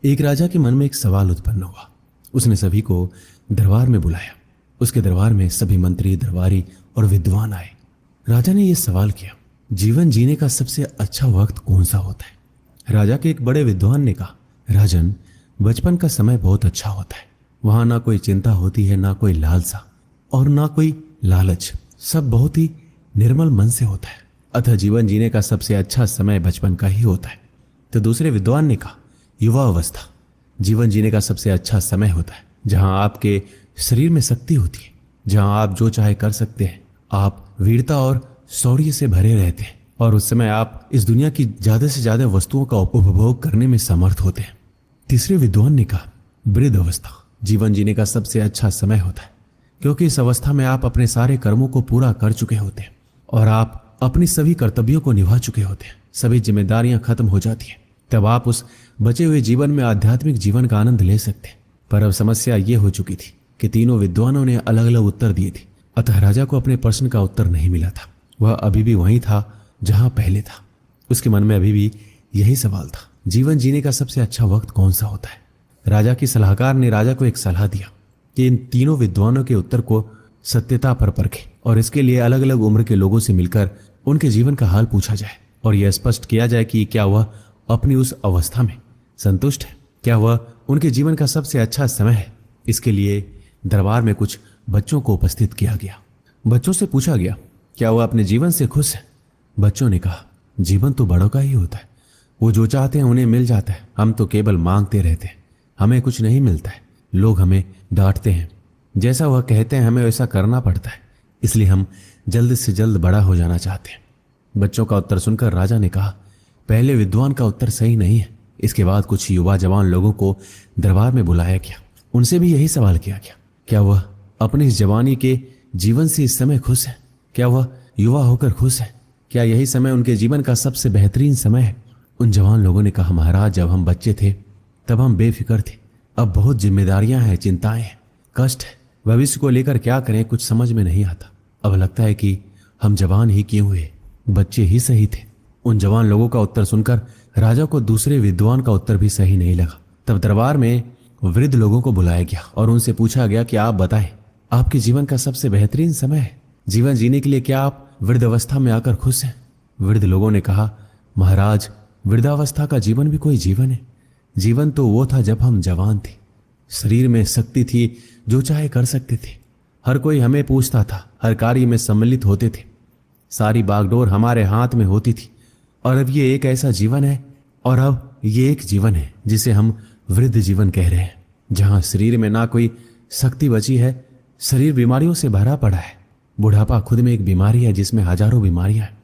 एक राजा के मन में एक सवाल उत्पन्न हुआ। उसने सभी को दरबार में बुलाया। उसके दरबार में सभी मंत्री, दरबारी और विद्वान आए। राजा ने यह सवाल किया, जीवन जीने का सबसे अच्छा वक्त कौन सा होता है? राजा के एक बड़े विद्वान ने कहा, राजन, बचपन का समय बहुत अच्छा होता है। वहां ना कोई चिंता होती है, ना कोई लालसा और ना कोई लालच। सब बहुत ही निर्मल मन से होता है। अतः जीवन जीने का सबसे अच्छा समय बचपन का ही होता है। तो दूसरे विद्वान ने कहा, युवा अवस्था जीवन जीने का सबसे अच्छा समय होता है, जहां आपके शरीर में शक्ति होती है, जहां आप जो चाहे कर सकते हैं। आप वीरता और शौर्य से भरे रहते हैं और उस समय आप इस दुनिया की ज्यादा से ज्यादा वस्तुओं का उपभोग करने में समर्थ होते हैं। तीसरे विद्वान ने कहा, वृद्ध अवस्था जीवन जीने का सबसे अच्छा समय होता है, क्योंकि इस अवस्था में आप अपने सारे कर्मों को पूरा कर चुके होते हैं और आप अपनी सभी कर्तव्यों को निभा चुके होते हैं। सभी जिम्मेदारियां खत्म हो जाती हैं। तब आप उस बचे हुए जीवन में आध्यात्मिक जीवन का आनंद ले सकते हैं। पर अब समस्या ये हो चुकी थी कि तीनों विद्वानों ने अलग अलग उत्तर दिए थे। अतः राजा को अपने प्रश्न का उत्तर नहीं मिला था। वह अभी भी वहीं था जहां पहले था। उसके मन में अभी भी यही सवाल था, जीवन जीने का सबसे अच्छा वक्त कौन सा होता है? राजा की सलाहकार ने राजा को एक सलाह दिया कि इन तीनों विद्वानों के उत्तर को सत्यता पर परखे और इसके लिए अलग अलग उम्र के लोगों से मिलकर उनके जीवन का हाल पूछा जाए और यह स्पष्ट किया जाए कि क्या वह अपनी उस अवस्था में संतुष्ट है, क्या वह उनके जीवन का सबसे अच्छा समय है। इसके लिए दरबार में कुछ बच्चों को उपस्थित किया गया। बच्चों से पूछा गया, क्या वह अपने जीवन से खुश है? बच्चों ने कहा, जीवन तो बड़ों का ही होता है। वो जो चाहते हैं उन्हें मिल जाता है। हम तो केवल मांगते रहते हैं, हमें कुछ नहीं मिलता है। लोग हमें डांटते हैं, जैसा वह कहते हैं हमें वैसा करना पड़ता है। इसलिए हम जल्द से जल्द बड़ा हो जाना चाहते हैं। बच्चों का उत्तर सुनकर राजा ने कहा, पहले विद्वान का उत्तर सही नहीं है। इसके बाद कुछ युवा जवान लोगों को दरबार में बुलाया गया। उनसे भी यही सवाल किया गया, क्या वह अपनी इस जवानी के जीवन से इस समय खुश है? क्या वह युवा होकर खुश है? क्या यही समय उनके जीवन का सबसे बेहतरीन समय है? उन जवान लोगों ने कहा, महाराज, जब हम बच्चे थे तब हम बेफिक्र थे। अब बहुत जिम्मेदारियां हैं, चिंताएं हैं, कष्ट है। भविष्य को लेकर क्या करें कुछ समझ में नहीं आता। अब लगता है कि हम जवान ही क्यों हुए, बच्चे ही सही थे। उन जवान लोगों का उत्तर सुनकर राजा को दूसरे विद्वान का उत्तर भी सही नहीं लगा। तब दरबार में वृद्ध लोगों को बुलाया गया और उनसे पूछा गया कि आप बताएं, आपके जीवन का सबसे बेहतरीन समय है जीवन जीने के लिए, क्या आप वृद्धावस्था में आकर खुश हैं? वृद्ध लोगों ने कहा, महाराज, वृद्धावस्था का जीवन भी कोई जीवन है? जीवन तो वो था जब हम जवान थे, शरीर में शक्ति थी, जो चाहे कर सकते थे। हर कोई हमें पूछता था, हर कार्य में सम्मिलित होते थे, सारी बागडोर हमारे हाथ में होती थी। और अब ये एक ऐसा जीवन है, और अब ये एक जीवन है जिसे हम वृद्ध जीवन कह रहे हैं, जहां शरीर में ना कोई शक्ति बची है, शरीर बीमारियों से भरा पड़ा है। बुढ़ापा खुद में एक बीमारी है जिसमें हजारों बीमारियां हैं।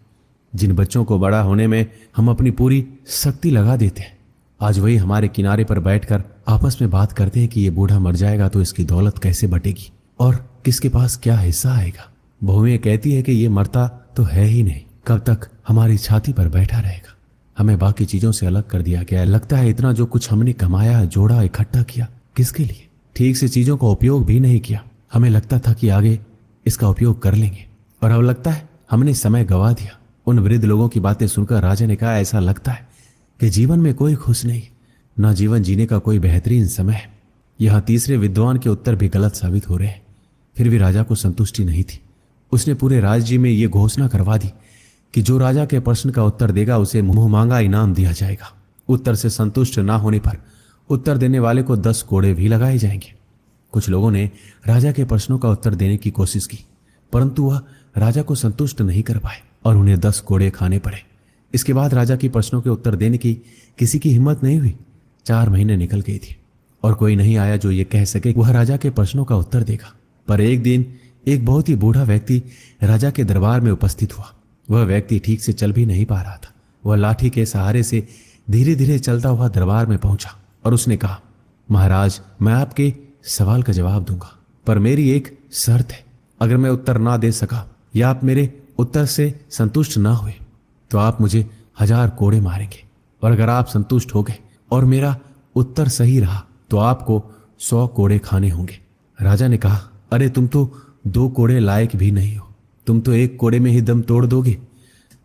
जिन बच्चों को बड़ा होने में हम अपनी पूरी शक्ति लगा देते हैं, आज वही हमारे किनारे पर बैठकर आपस में बात करते हैं कि ये बूढ़ा मर जाएगा तो इसकी दौलत कैसे बटेगी और किसके पास क्या हिस्सा आएगा। बहुएं कहती है कि ये मरता तो है ही नहीं, कब तक हमारी छाती पर बैठा रहेगा। हमें बाकी चीजों से अलग कर दिया गया है। लगता है इतना जो कुछ हमने कमाया, जोड़ा, इकट्ठा किया, किसके लिए? ठीक से चीजों का उपयोग भी नहीं किया। हमें लगता था कि आगे इसका उपयोग कर लेंगे, और अब लगता है हमने समय गंवा दिया। उन वृद्ध लोगों की बातें सुनकर राजा ने कहा, ऐसा लगता है कि जीवन में कोई खुश नहीं, ना जीवन जीने का कोई बेहतरीन समय है। यहां तीसरे विद्वान के उत्तर भी गलत साबित हो रहे हैं। फिर भी राजा को संतुष्टि नहीं थी। उसने पूरे राज्य में यह घोषणा करवा दी कि जो राजा के प्रश्न का उत्तर देगा उसे मुंह मांगा इनाम दिया जाएगा। उत्तर से संतुष्ट ना होने पर उत्तर देने वाले को 10 कोड़े भी लगाए जाएंगे। कुछ लोगों ने राजा के प्रश्नों का उत्तर देने की कोशिश की, परंतु वह राजा को संतुष्ट नहीं कर पाए और उन्हें 10 कोड़े खाने पड़े। इसके बाद राजा के प्रश्नों के उत्तर देने की किसी की हिम्मत नहीं हुई। 4 महीने निकल गए थे और कोई नहीं आया जो ये कह सके वह राजा के प्रश्नों का उत्तर देगा। पर एक दिन एक बहुत ही बूढ़ा व्यक्ति राजा के दरबार में उपस्थित हुआ। वह व्यक्ति ठीक से चल भी नहीं पा रहा था। वह लाठी के सहारे से धीरे धीरे चलता हुआ दरबार में पहुंचा और उसने कहा, महाराज, मैं आपके सवाल का जवाब दूंगा, पर मेरी एक शर्त है। अगर मैं उत्तर ना दे सका या आप मेरे उत्तर से संतुष्ट ना हुए तो आप मुझे 1000 कोड़े मारेंगे, और अगर आप संतुष्ट हो गए और मेरा उत्तर सही रहा तो आपको 100 कोड़े खाने होंगे। राजा ने कहा, अरे तुम तो 2 कोड़े लायक भी नहीं हो, तुम तो 1 कोड़े में ही दम तोड़ दोगे।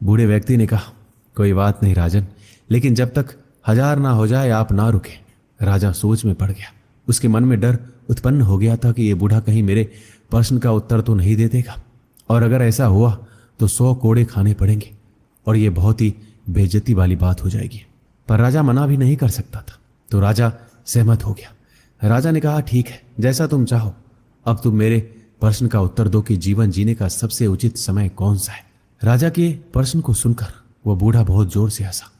बूढ़े व्यक्ति ने कहा, कोई बात नहीं राजन, लेकिन जब तक 1000 ना हो जाए आप ना रुके। राजा सोच में पड़ गया। उसके मन में डर उत्पन्न हो गया था कि ये बूढ़ा कहीं मेरे प्रश्न का उत्तर तो नहीं दे देगा, और अगर ऐसा हुआ तो 100 कोड़े खाने पड़ेंगे और ये बहुत ही बेइज्जती वाली बात हो जाएगी। पर राजा मना भी नहीं कर सकता था, तो राजा सहमत हो गया। राजा ने कहा, ठीक है, जैसा तुम चाहो। अब तुम मेरे प्रश्न का उत्तर दो कि जीवन जीने का सबसे उचित समय कौन सा है। राजा के प्रश्न को सुनकर वह बूढ़ा बहुत जोर से हंसा।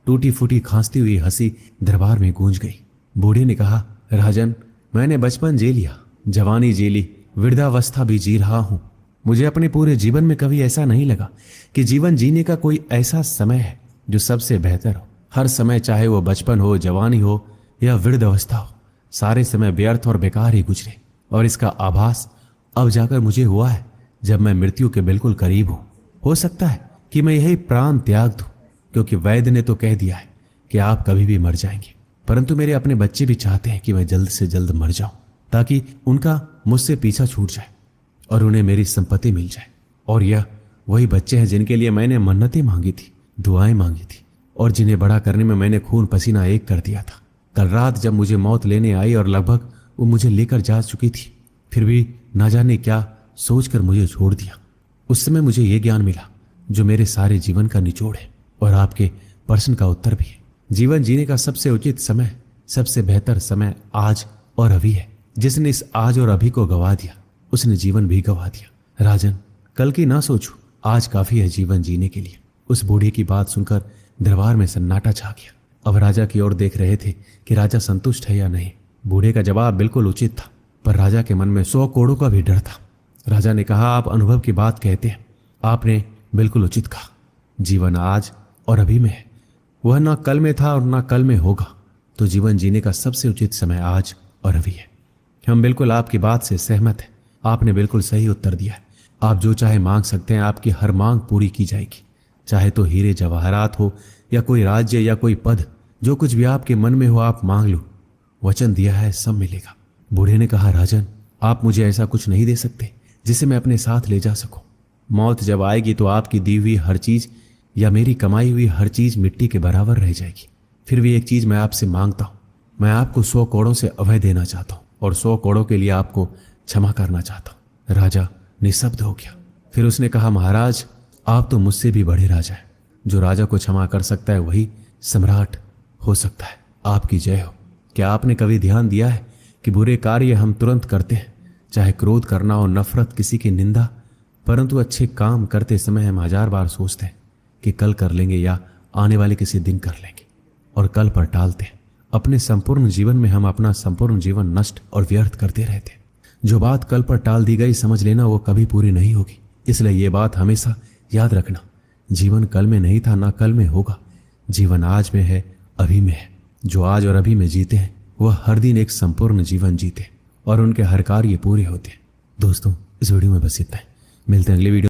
टूटी फूटी खांसती हुई हंसी दरबार में गूंज गई। बूढ़े ने कहा, राजन, मैंने बचपन जी लिया, जवानी जी ली, वृद्धावस्था भी जी रहा हूं। मुझे अपने पूरे जीवन में कभी ऐसा नहीं लगा कि जीवन जीने का कोई ऐसा समय है जो सबसे बेहतर हो। हर समय, चाहे वो बचपन हो, जवानी हो या वृद्धावस्था हो, सारे समय व्यर्थ और बेकार ही गुजरे। और इसका आभास अब जाकर मुझे हुआ है जब मैं मृत्यु के बिल्कुल करीब हूं। हो सकता है कि मैं यही प्राण त्याग दूं, क्योंकि वैद्य ने तो कह दिया है कि आप कभी भी मर जाएंगे। परंतु मेरे अपने बच्चे भी चाहते हैं कि मैं जल्द से जल्द मर जाऊं, ताकि उनका मुझसे पीछा छूट जाए और उन्हें मेरी संपत्ति मिल जाए। और यह वही बच्चे हैं जिनके लिए मैंने मन्नतें मांगी थी, दुआएं मांगी थी, और जिन्हें बड़ा करने में मैंने खून पसीना एक कर दिया था। कल रात जब मुझे मौत लेने आई और लगभग वो मुझे लेकर जा चुकी थी, फिर भी ना जाने क्या सोचकर मुझे छोड़ दिया। उस समय मुझे ये ज्ञान मिला जो मेरे सारे जीवन का निचोड़ है और आपके प्रश्न का उत्तर भी है। जीवन जीने का सबसे उचित समय, सबसे बेहतर समय आज और अभी है। जिसने इस आज और अभी को गवा दिया, उसने जीवन भी गवा दिया। राजन, कल की ना सोचो, आज काफी है जीवन जीने के लिए। उस बूढ़े की बात सुनकर दरबार में सन्नाटा छा गया। अब राजा की ओर देख रहे थे कि राजा संतुष्ट है या नहीं। बूढ़े का जवाब बिल्कुल उचित था, पर राजा के मन में 100 कोड़ों का भी डर था। राजा ने कहा, आप अनुभव की बात कहते हैं। आपने बिल्कुल उचित कहा। जीवन आज और अभी में है, वह ना कल में था और ना कल में होगा। तो जीवन जीने का सबसे उचित समय आज और अभी है। हम बिल्कुल आपकी बात से सहमत हैं। आपने बिल्कुल सही उत्तर दिया है। आप जो चाहे मांग सकते हैं, आपकी हर मांग पूरी की जाएगी। चाहे तो हीरे जवाहरात हो या कोई राज्य या कोई पद, जो कुछ भी आपके मन में हो आप मांग लो। वचन दिया है, सब मिलेगा। बूढ़े ने कहा, राजन, आप मुझे ऐसा कुछ नहीं दे सकते जिसे मैं अपने साथ ले जा सकूं। मौत जब आएगी तो आपकी दी हुई हर चीज या मेरी कमाई हुई हर चीज मिट्टी के बराबर रह जाएगी। फिर भी एक चीज मैं आपसे मांगता हूं। मैं आपको 100 कोड़ों से अभय देना चाहता हूं और 100 कोड़ों के लिए आपको क्षमा करना चाहता हूं। राजा निशब्द हो गया। फिर उसने कहा, महाराज, आप तो मुझसे भी बड़े राजा हैं। जो राजा को क्षमा कर सकता है वही सम्राट हो सकता है। आपकी जय हो। क्या आपने कभी ध्यान दिया है कि बुरे कार्य हम तुरंत करते हैं, चाहे क्रोध करना हो, नफरत, किसी की निंदा, परंतु अच्छे काम करते समय हम 1000 बार सोचते हैं कि कल कर लेंगे या आने वाले किसी दिन कर लेंगे, और कल पर टालते हैं। अपने संपूर्ण जीवन में हम अपना संपूर्ण जीवन नष्ट और व्यर्थ करते रहते हैं। जो बात कल पर टाल दी गई, समझ लेना वो कभी पूरी नहीं होगी। इसलिए ये बात हमेशा याद रखना, जीवन कल में नहीं था, ना कल में होगा। जीवन आज में है, अभी में है। जो आज और अभी में जीते हैं वह हर दिन एक संपूर्ण जीवन जीते और उनके हर कार्य पूरे होते हैं। दोस्तों, इस वीडियो में बस इतना है। मिलते हैं अगले वीडियो।